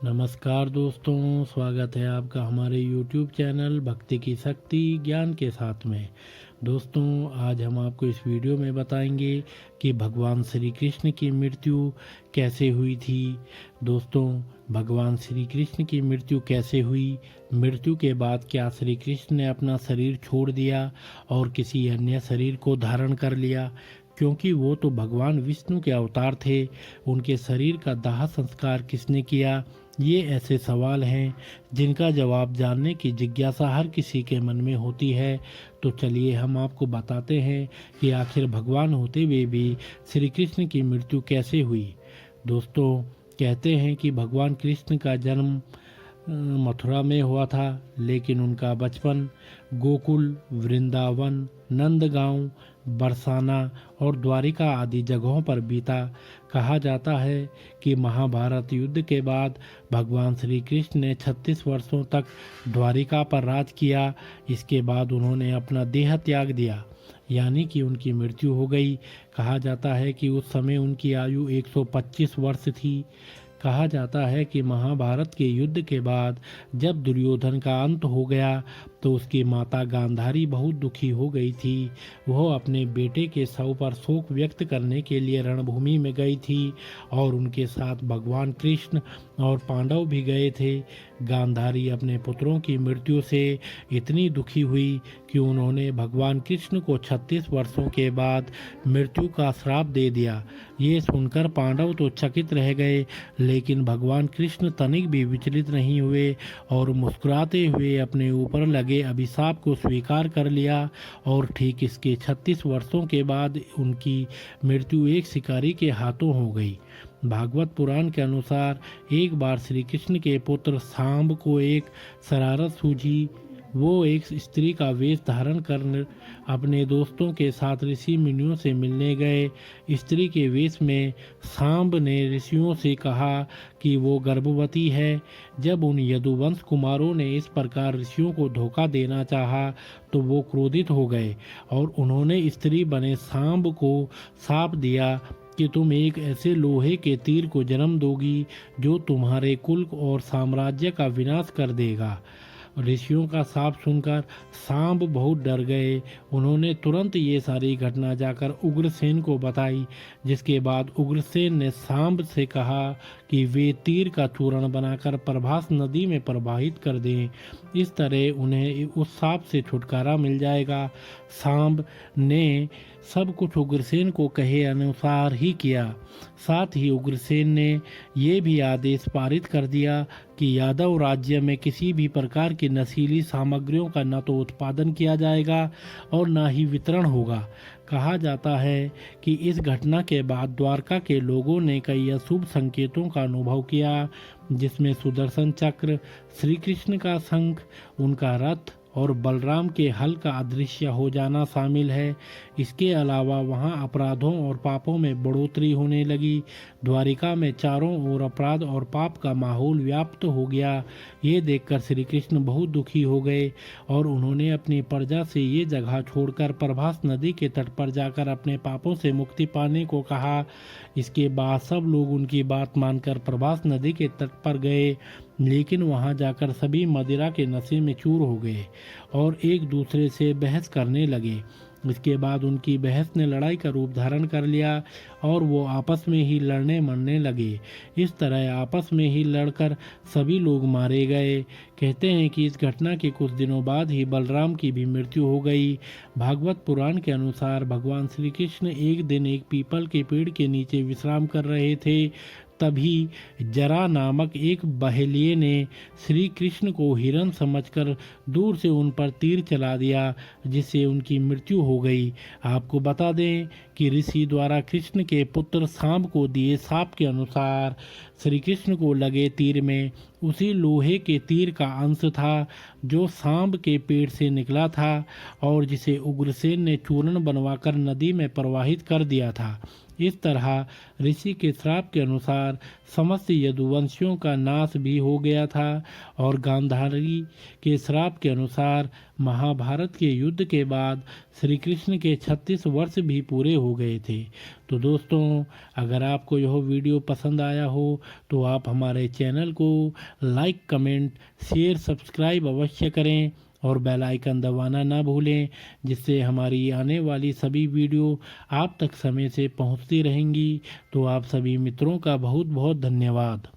नमस्कार दोस्तों, स्वागत है आपका हमारे YouTube चैनल भक्ति की शक्ति ज्ञान के साथ में। दोस्तों, आज हम आपको इस वीडियो में बताएंगे कि भगवान श्री कृष्ण की मृत्यु कैसे हुई थी। दोस्तों, भगवान श्री कृष्ण की मृत्यु कैसे हुई, मृत्यु के बाद क्या श्री कृष्ण ने अपना शरीर छोड़ दिया और किसी अन्य शरीर को धारण कर लिया, क्योंकि वो तो भगवान विष्णु के अवतार थे। उनके शरीर का दाह संस्कार किसने किया, ये ऐसे सवाल हैं जिनका जवाब जानने की जिज्ञासा हर किसी के मन में होती है। तो चलिए हम आपको बताते हैं कि आखिर भगवान होते हुए भी श्री कृष्ण की मृत्यु कैसे हुई। दोस्तों, कहते हैं कि भगवान कृष्ण का जन्म मथुरा में हुआ था, लेकिन उनका बचपन गोकुल, वृंदावन, नंदगांव, बरसाना और द्वारिका आदि जगहों पर बीता। कहा जाता है कि महाभारत युद्ध के बाद भगवान श्री कृष्ण ने 36 वर्षों तक द्वारिका पर राज किया। इसके बाद उन्होंने अपना देह त्याग दिया, यानी कि उनकी मृत्यु हो गई। कहा जाता है कि उस समय उनकी आयु 125 वर्ष थी। कहा जाता है कि महाभारत के युद्ध के बाद जब दुर्योधन का अंत हो गया तो उसकी माता गांधारी बहुत दुखी हो गई थी। वह अपने बेटे के शव पर शोक व्यक्त करने के लिए रणभूमि में गई थी और उनके साथ भगवान कृष्ण और पांडव भी गए थे। गांधारी अपने पुत्रों की मृत्यु से इतनी दुखी हुई कि उन्होंने भगवान कृष्ण को 36 वर्षों के बाद मृत्यु का श्राप दे दिया। ये सुनकर पांडव तो चकित रह गए, लेकिन भगवान कृष्ण तनिक भी विचलित नहीं हुए और मुस्कुराते हुए अपने ऊपर लगे अभिशाप को स्वीकार कर लिया। और ठीक इसके 36 वर्षों के बाद उनकी मृत्यु एक शिकारी के हाथों हो गई। भागवत पुराण के अनुसार एक बार श्री कृष्ण के पुत्र सांब को एक शरारत सूझी। वो एक स्त्री का वेश धारण कर अपने दोस्तों के साथ ऋषि मुनियों से मिलने गए। स्त्री के वेश में सांब ने ऋषियों से कहा कि वो गर्भवती है। जब उन यदुवंश कुमारों ने इस प्रकार ऋषियों को धोखा देना चाहा तो वो क्रोधित हो गए और उन्होंने स्त्री बने सांब को शाप दिया कि तुम एक ऐसे लोहे के तीर को जन्म दोगी जो तुम्हारे कुल और साम्राज्य का विनाश कर देगा। ऋषियों का शाप सुनकर सांब बहुत डर गए। उन्होंने तुरंत ये सारी घटना जाकर उग्रसेन को बताई, जिसके बाद उग्रसेन ने सांब से कहा कि वे तीर का चूर्ण बनाकर प्रभास नदी में प्रवाहित कर दें। इस तरह उन्हें उस शाप से छुटकारा मिल जाएगा। सांब ने सब कुछ उग्रसेन को कहे अनुसार ही किया। साथ ही उग्रसेन ने ये भी आदेश पारित कर दिया कि यादव राज्य में किसी भी प्रकार की नशीली सामग्रियों का न तो उत्पादन किया जाएगा और न ही वितरण होगा। कहा जाता है कि इस घटना के बाद द्वारका के लोगों ने कई अशुभ संकेतों का अनुभव किया, जिसमें सुदर्शन चक्र, श्री कृष्ण का शंख, उनका रथ और बलराम के हल का अदृश्य हो जाना शामिल है। इसके अलावा वहां अपराधों और पापों में बढ़ोतरी होने लगी। द्वारिका में चारों ओर अपराध और पाप का माहौल व्याप्त हो गया। ये देखकर श्री कृष्ण बहुत दुखी हो गए और उन्होंने अपनी प्रजा से ये जगह छोड़कर प्रभास नदी के तट पर जाकर अपने पापों से मुक्ति पाने को कहा। इसके बाद सब लोग उनकी बात मानकर प्रभास नदी के तट पर गए, लेकिन वहां जाकर सभी मदिरा के नशे में चूर हो गए और एक दूसरे से बहस करने लगे। इसके बाद उनकी बहस ने लड़ाई का रूप धारण कर लिया और वो आपस में ही लड़ने मरने लगे। इस तरह आपस में ही लड़कर सभी लोग मारे गए। कहते हैं कि इस घटना के कुछ दिनों बाद ही बलराम की भी मृत्यु हो गई। भागवत पुराण के अनुसार भगवान श्री कृष्ण एक दिन एक पीपल के पेड़ के नीचे विश्राम कर रहे थे। तभी जरा नामक एक बहेलिये ने श्री कृष्ण को हिरण समझकर दूर से उन पर तीर चला दिया, जिससे उनकी मृत्यु हो गई। आपको बता दें कि ऋषि द्वारा कृष्ण के पुत्र सांब को दिए शाप के अनुसार श्री कृष्ण को लगे तीर में उसी लोहे के तीर का अंश था जो सांब के पेट से निकला था और जिसे उग्रसेन ने चूर्ण बनवाकर नदी में प्रवाहित कर दिया था। इस तरह ऋषि के श्राप के अनुसार समस्त यदुवंशियों का नाश भी हो गया था और गांधारी के श्राप के अनुसार महाभारत के युद्ध के बाद श्री कृष्ण के 36 वर्ष भी पूरे हो गए थे। तो दोस्तों, अगर आपको यह वीडियो पसंद आया हो तो आप हमारे चैनल को लाइक, कमेंट, शेयर, सब्सक्राइब अवश्य करें और बेल आइकन दबाना ना भूलें, जिससे हमारी आने वाली सभी वीडियो आप तक समय से पहुंचती रहेंगी। तो आप सभी मित्रों का बहुत बहुत धन्यवाद।